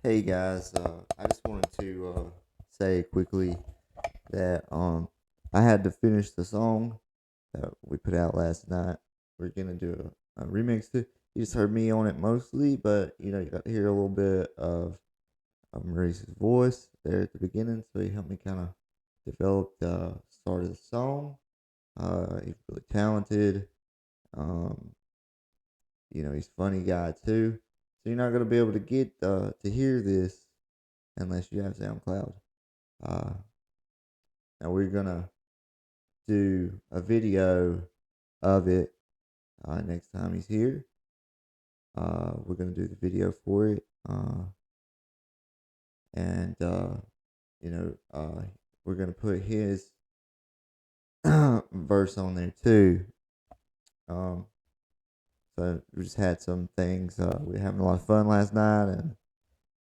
Hey guys, I just wanted to say quickly that I had to finish the song that we put out last night. We're gonna do a remix to. You just heard me on it mostly, but you got to hear a little bit of Maurice's voice there at the beginning, so he helped me kind of develop the start of the song. He's really talented. Um, he's a funny guy too. So you're not gonna be able to get to hear this unless you have SoundCloud. Uh, and we're gonna do a video of it next time he's here. We're gonna do the video for it, and you know, uh, we're gonna put his verse on there too. Um, so we just had some things. We were having a lot of fun last night,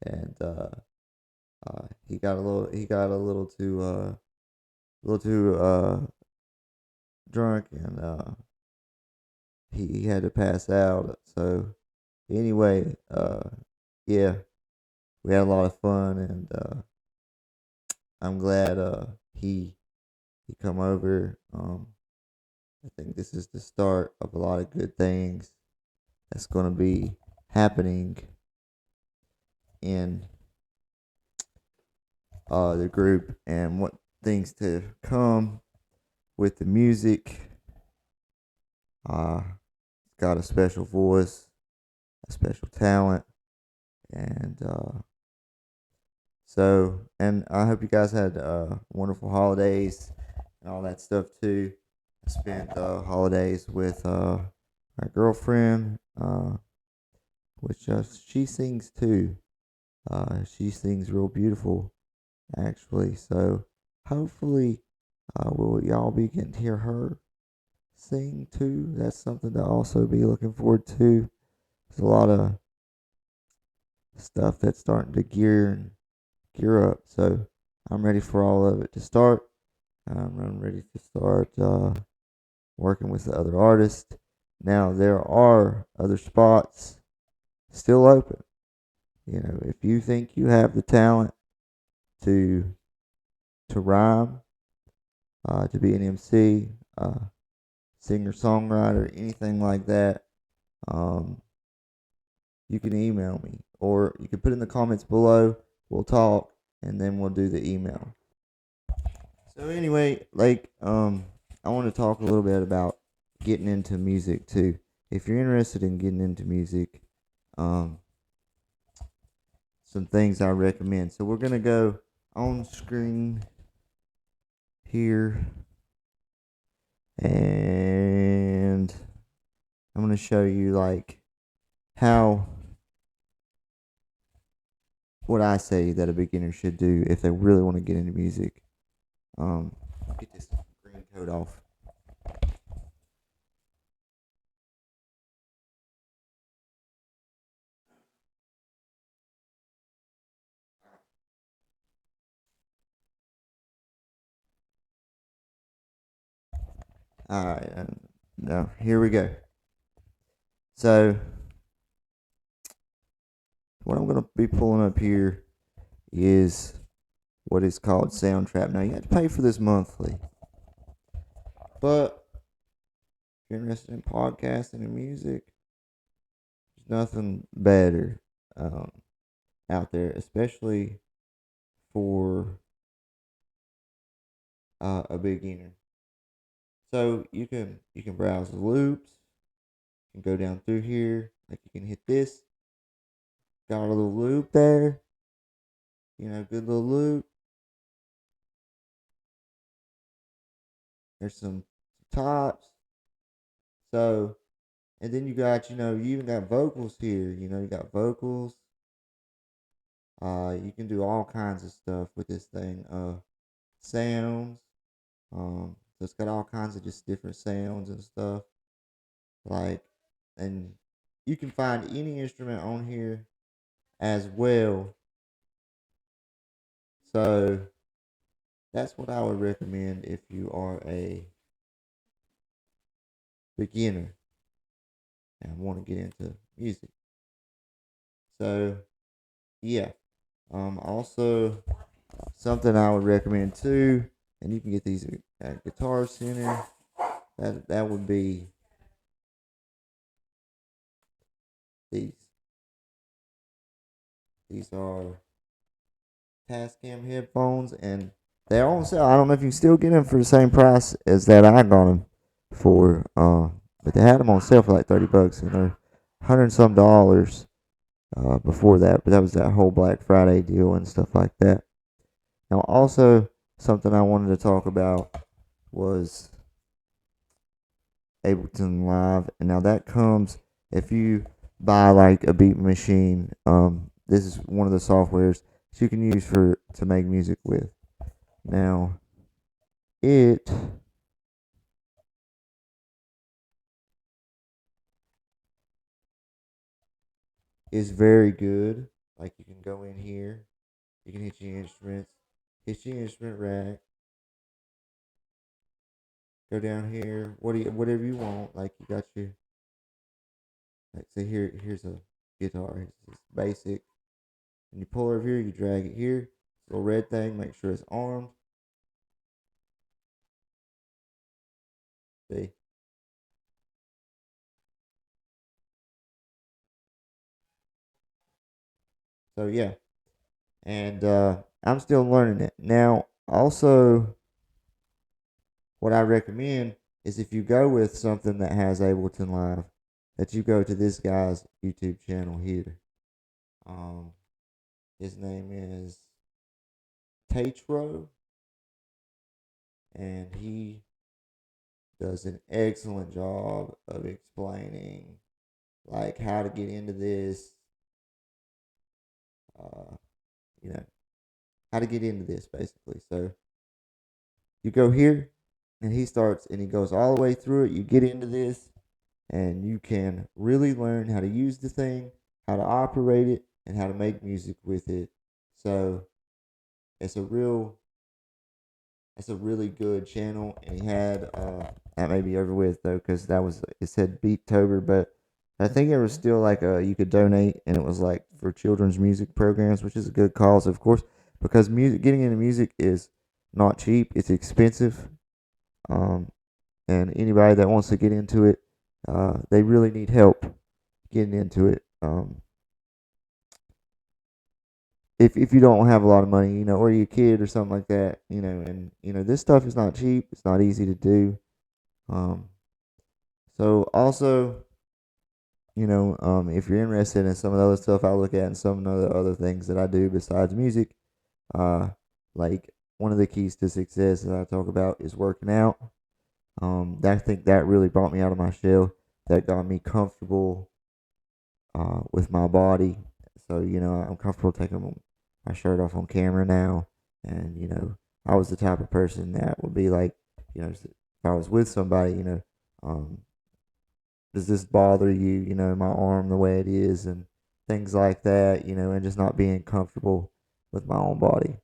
and he got a little too drunk, and he had to pass out. So anyway, yeah, we had a lot of fun, and I'm glad he come over. I think this is the start of a lot of good things that's gonna be happening in the group, and what things to come with the music. Uh, got a special voice, a special talent, and and I hope you guys had wonderful holidays and all that stuff too. I spent holidays with my girlfriend, which she sings too. She sings real beautiful, actually. So hopefully, will y'all be getting to hear her sing too? That's something to also be looking forward to. There's a lot of stuff that's starting to gear up. So I'm ready for all of it to start. I'm ready to start working with the other artists. Now there are other spots still open. If you think you have the talent to rhyme, to be an MC, singer songwriter, anything like that, um, you can email me, or you can put in the comments below. We'll talk, and then we'll do the email. So anyway, I want to talk a little bit about getting into music too. If you're interested in getting into music, um, some things I recommend. So we're gonna go on screen here, and I'm gonna show you like how what I say that a beginner should do if they really want to get into music. Get this green coat off. All right, now here we go. So what I'm gonna be pulling up here is what is called Soundtrap. Now you have to pay for this monthly, but if you're interested in podcasting and music, there's nothing better um, out there, especially for a beginner. So you can browse the loops. You can go down through here, like you can hit this. Got a little loop there. Good little loop. There's some tops. So, and then you even got vocals here. You got vocals. You can do all kinds of stuff with this thing. Sounds. So it's got all kinds of just different sounds and stuff. Like, and you can find any instrument on here as well. So that's what I would recommend if you are a beginner and want to get into music. So yeah. Also, something I would recommend too, and you can get these at Guitar Center. That would be these. These are Tascam headphones, and they're on sale. I don't know if you can still get them for the same price as that I got them for. But they had them on sale for like $30, and they're hundred and some dollars before that. But that was that whole Black Friday deal and stuff like that. Now, also something I wanted to talk about was Ableton Live, and now that comes if you buy like a beat machine. This is one of the softwares that you can use for to make music with. Now, it is very good. Like you can go in here, you can hit your instruments, hit your instrument rack, go down here, whatever you want. Like you got your like say here's a guitar. It's basic. And you pull over here, you drag it here. Little red thing, make sure it's armed. See? So yeah. And I'm still learning it. Now, also what I recommend is if you go with something that has Ableton Live, that you go to this guy's YouTube channel here. Um, his name is Tatro, and he does an excellent job of explaining like how to get into this, uh, you know, how to get into this basically. So you go here, and he starts and he goes all the way through it. You get into this, and you can really learn how to use the thing, how to operate it, and how to make music with it. So it's a real, it's a really good channel. And he had that may be over with though, because that was it said Beattober, but I think it was still like you could donate, and it was like for children's music programs, which is a good cause, of course, because music, getting into music is not cheap. It's expensive. Um, and anybody that wants to get into it, they really need help getting into it. If you don't have a lot of money, or you're a kid or something like that, and this stuff is not cheap. It's not easy to do. Um, so also, if you're interested in some of the other stuff I look at and some of the other things that I do besides music, uh, like one of the keys to success that I talk about is working out. I think that really brought me out of my shell. That got me comfortable with my body. So I'm comfortable taking my shirt off on camera now, and I was the type of person that would be like, if I was with somebody, um, does this bother you? My arm the way it is, and things like that. And just not being comfortable with my own body,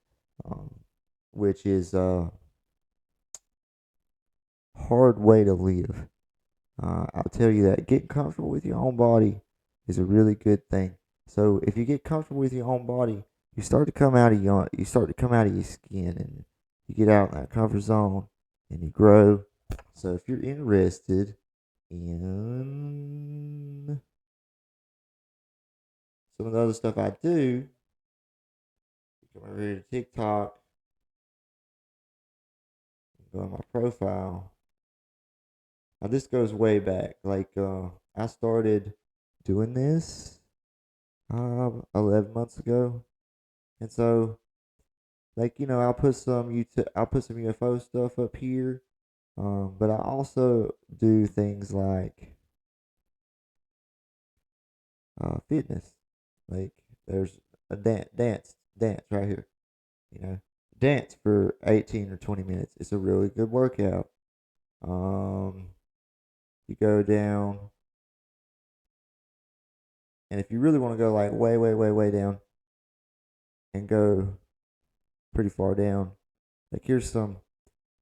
um, which is a hard way to live. I'll tell you that getting comfortable with your own body is a really good thing. So if you get comfortable with your own body, you start to come out of your skin, and you get out in that comfort zone, and you grow. So if you're interested in some of the other stuff I do, you come over here to TikTok, go on my profile. Now this goes way back. Like I started doing this 11 months ago. And so, like, I'll put some UFO stuff up here. But I also do things like fitness. Like, there's a dance right here. You know, dance for 18 or 20 minutes. It's a really good workout. Um, you go down, and if you really want to go like way, way, way, way down, and go pretty far down, like here's some,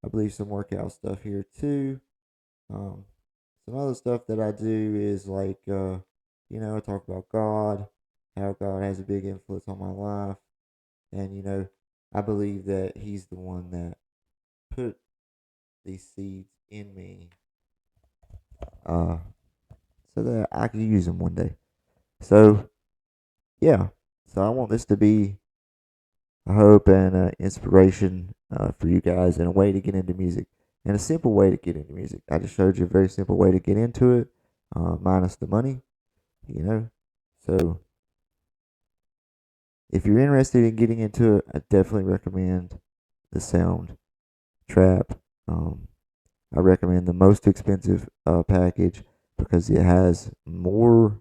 I believe, some workout stuff here too. Um, some other stuff that I do is like, I talk about God, how God has a big influence on my life. And I believe that he's the one that put these seeds in me, uh, so that I could use them one day. So yeah, so I want this to be a hope and inspiration for you guys, and a way to get into music, and a simple way to get into music. I just showed you a very simple way to get into it, minus the money, you know. So if you're interested in getting into it, I definitely recommend the Sound Trap. I recommend the most expensive package because it has more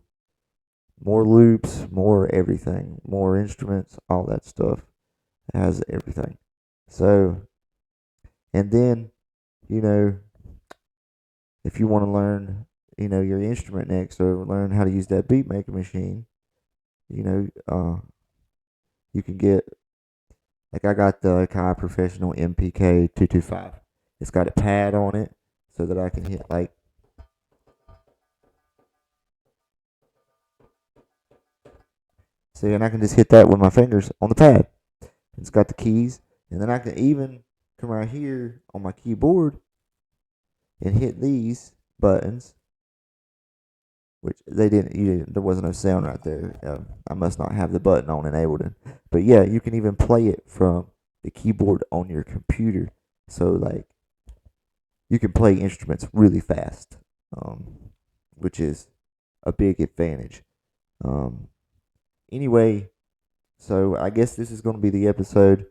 loops, more everything, more instruments, all that stuff. It has everything. So, and then, you know, if you want to learn, your instrument next, or learn how to use that beat maker machine, you know, you can get, like, I got the Kai Professional MPK 225. It's got a pad on it so that I can hit, like, see, and I can just hit that with my fingers on the pad. It's got the keys, and then I can even come right here on my keyboard and hit these buttons, which they didn't. There wasn't no sound right there. I must not have the button on enabled. But yeah, you can even play it from the keyboard on your computer. So, like, you can play instruments really fast, which is a big advantage. Um, anyway, so I guess this is going to be the episode.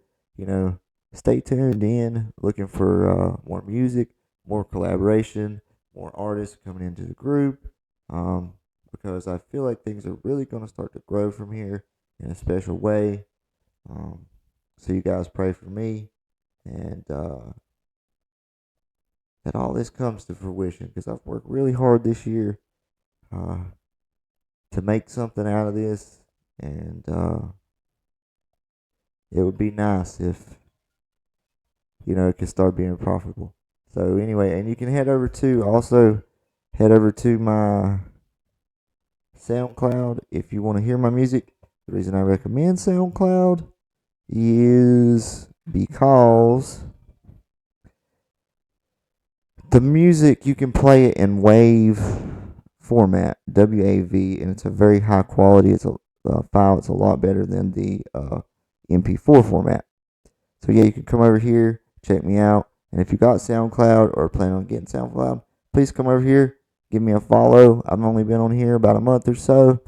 Stay tuned in, looking for more music, more collaboration, more artists coming into the group. Because I feel like things are really going to start to grow from here in a special way. So you guys pray for me, and that all this comes to fruition, because I've worked really hard this year to make something out of this, and it would be nice if it could start being profitable. So anyway, and you can head over to my SoundCloud if you want to hear my music. The reason I recommend SoundCloud is because the music, you can play it in WAV format, WAV, and it's a very high quality. It's a file. It's a lot better than the MP4 format. So yeah, you can come over here, check me out, and if you got SoundCloud or plan on getting SoundCloud, please come over here, give me a follow. I've only been on here about a month or so.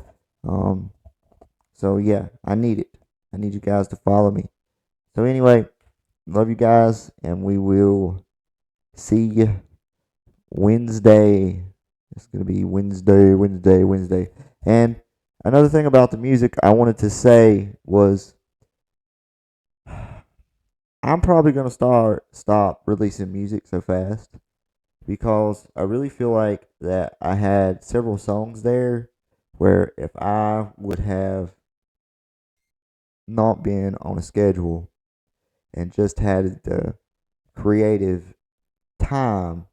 So yeah, I need it. I need you guys to follow me. So anyway, love you guys, and we will see you Wednesday. It's gonna be Wednesday. And another thing about the music I wanted to say was, I'm probably gonna stop releasing music so fast, because I really feel like that I had several songs there where if I would have not been on a schedule and just had the creative time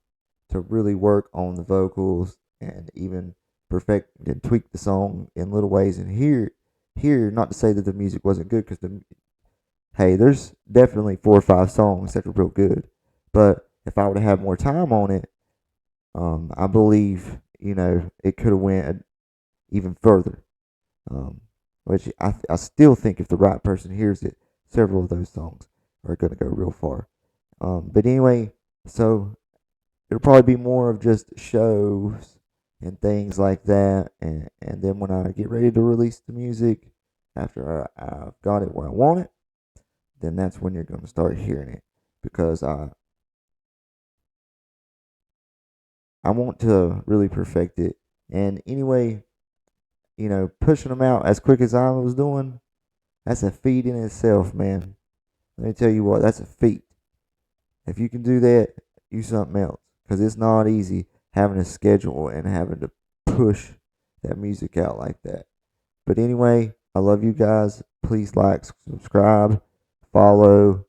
to really work on the vocals and even perfect and tweak the song in little ways, and here, not to say that the music wasn't good, because there's definitely 4 or 5 songs that are real good, but if I would have had more time on it, I believe it could have went even further. Which I still think if the right person hears it, several of those songs are going to go real far. But anyway, so it'll probably be more of just shows and things like that, and then when I get ready to release the music, after I've got it where I want it, then that's when you're going to start hearing it, because I want to really perfect it. And anyway, pushing them out as quick as I was doing, that's a feat in itself, man. Let me tell you what, that's a feat. If you can do that, you something else, because it's not easy having a schedule and having to push that music out like that. But anyway, I love you guys. Please like, subscribe, follow.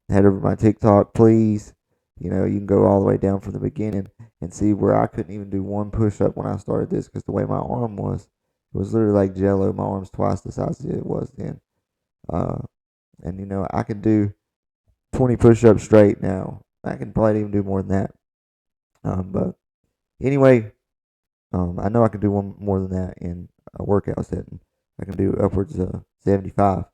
Head over to my TikTok, please. You can go all the way down from the beginning and see where I couldn't even do one push up when I started this, because the way my arm was, it was literally like jello. My arm's twice the size it was then. Uh, and I can do 20 push-ups straight now. I can probably even do more than that. But anyway, I know I can do one more than that in a workout setting. I can do upwards of 75,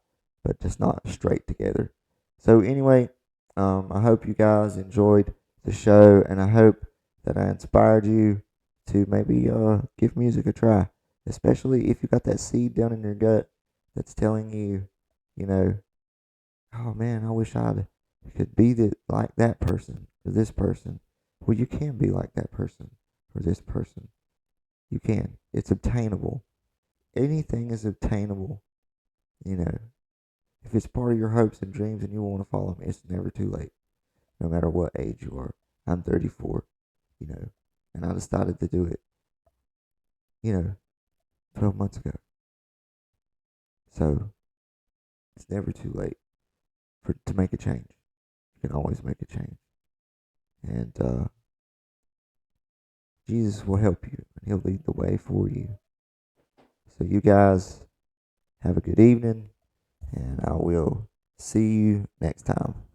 but just not straight together. So anyway, I hope you guys enjoyed the show, and I hope that I inspired you to maybe give music a try, especially if you got that seed down in your gut that's telling you, you know, oh man, I wish I could be like that person or this person. Well, you can be like that person or this person. You can. It's obtainable. Anything is obtainable. You know, if it's part of your hopes and dreams and you want to follow them, it's never too late, no matter what age you are. I'm 34, and I decided to do it, you know, 12 months ago. So it's never too late to make a change. You can always make a change. And Jesus will help you, and He'll lead the way for you. So you guys have a good evening, and I will see you next time.